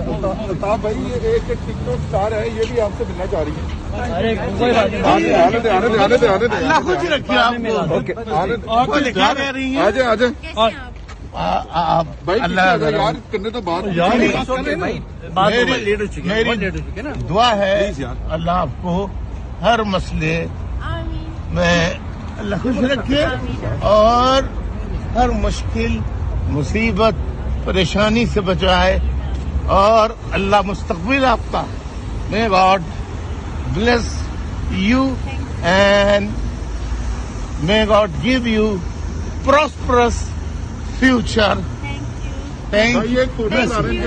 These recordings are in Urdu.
الطاف بھائی یہ ایک ٹک ٹاک اسٹار ہے, یہ بھی آپ سے ملنا چاہ رہی ہے. ارے کوئی بات نہیں, آنے دے اللہ خوش رکھیے آپ کو کیا کہہ رہی ہیں. آ جائیں آپ بھائی اللہ یار کرنے تو بات میری دعا ہے اللہ آپ کو ہر مسئلے میں اللہ خوش رکھے اور ہر مشکل مصیبت پریشانی سے بچائے, اور اللہ مستقبل آپ کا may God bless you and may God give you prosperous future. Thank you. یہ فوٹو لا رہے ہیں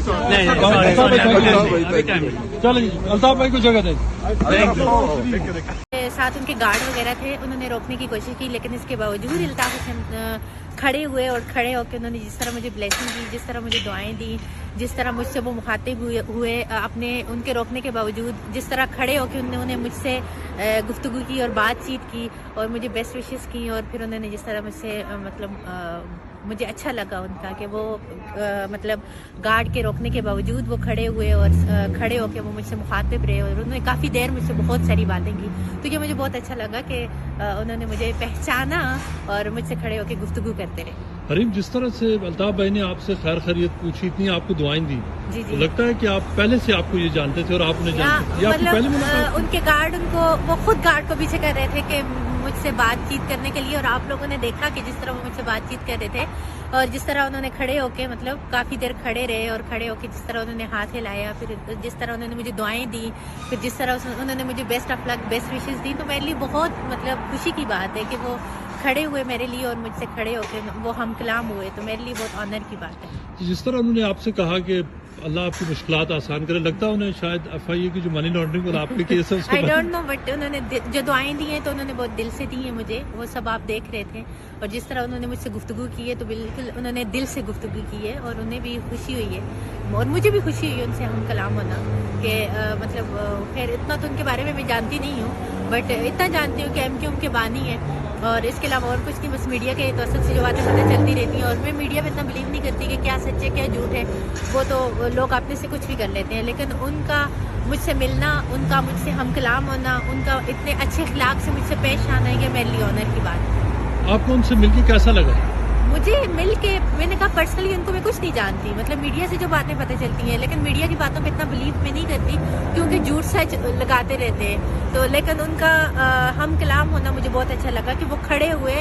چلو الطاف بھائی کو جگہ دیں. ساتھ ان کے گارڈ وغیرہ تھے, انہوں نے روکنے کی کوشش کی, لیکن اس کے باوجود الطاف حسین کھڑے ہوئے, اور کھڑے ہو کے انہوں نے جس طرح مجھے بلیسنگ دی, جس طرح مجھے دعائیں دی, جس طرح مجھ سے وہ مخاطب ہوئے اپنے ان کے روکنے کے باوجود, جس طرح کھڑے ہو کے انہوں نے مجھ سے گفتگو کی اور بات چیت کی اور مجھے بیسٹ وشز کی, اور پھر انہوں نے جس طرح مجھ سے مطلب مجھے اچھا لگا ان کا کہ وہ مطلب گارڈ کے روکنے کے باوجود وہ کھڑے ہوئے اور کھڑے ہو کے وہ مجھ سے مخاطب رہے, اور انہوں نے کافی دیر مجھ سے بہت ساری باتیں کی. تو یہ مجھے بہت اچھا لگا کہ انہوں نے مجھے پہچانا اور مجھ سے کھڑے ہو کے گفتگو کرتے رہے. حریم, جس طرح سے الطاف بھائی نے آپ سے خیر خیریت پوچھی, اتنی آپ کو دعائیں دی, جی تو لگتا ہے کہ آپ پہلے سے آپ کو یہ جانتے تھے اور آپ نے جانتے تھے, مطلب ان کے گارڈ وہ خود گارڈ کو پیچھے کر رہے تھے کہ مجھ سے بات چیت کرنے کے لیے, اور آپ لوگوں نے دیکھا کہ جس طرح وہ مجھ سے بات چیت کر رہے تھے اور جس طرح انہوں نے کھڑے ہو کے مطلب کافی دیر کھڑے رہے, اور کھڑے ہو کے جس طرح انہوں نے ہاتھ ہلایا, پھر جس طرح انہوں نے مجھے دعائیں دی, پھر جس طرح انہوں نے مجھے best of luck best wishes دی, تو میرے لیے بہت مطلب خوشی کی بات ہے کہ وہ کھڑے ہوئے میرے لیے اور مجھ سے کھڑے ہو کے وہ ہم کلام ہوئے, تو میرے لیے بہت آنر کی بات ہے. جس طرح انہوں نے آپ سے کہا کہ اللہ آپ کی مشکلات آسان کرے, لگتا ہے انہیں شاید FIA کی جو منی لانڈرنگ اور آپ کے کیس ہے اس آئی ڈونٹ نو, بٹ انہوں نے جو دعائیں دی ہیں تو انہوں نے بہت دل سے دی ہیں مجھے, وہ سب آپ دیکھ رہے تھے, اور جس طرح انہوں نے مجھ سے گفتگو کی ہے تو بالکل انہوں نے دل سے گفتگو کی ہے, اور انہیں بھی خوشی ہوئی ہے اور مجھے بھی خوشی ہوئی ہے ان سے ہم کلام ہونا. کہ مطلب خیر اتنا تو ان کے بارے میں جانتی نہیں ہوں, بٹ اتنا جانتی ہوں کہ MQM کے بانی ہیں, اور اس کے علاوہ اور کچھ نہیں, بس میڈیا کے توسط سے جو باتیں پتہ چلتی رہتی ہیں, اور میں میڈیا پہ اتنا بلیو نہیں کرتی کہ کیا سچ ہے کیا جھوٹ ہے, وہ تو لوگ اپنے سے کچھ بھی کر لیتے ہیں, لیکن ان کا مجھ سے ملنا, ان کا مجھ سے ہم کلام ہونا, ان کا اتنے اچھے اخلاق سے مجھ سے پیش آنا, یہ میرے لیے آنر کی بات ہے. آپ کو ان سے مل کے کیسا لگا؟ مجھے مل کے, میں نے کہا پرسنلی ان کو میں کچھ نہیں جانتی, مطلب میڈیا سے جو باتیں پتہ چلتی ہیں, لیکن میڈیا کی باتوں پہ اتنا بلیو میں نہیں کرتی کیونکہ جھوٹ سچ لگاتے رہتے ہیں, تو لیکن ان کا ہم کلام ہونا مجھے بہت اچھا لگا کہ وہ کھڑے ہوئے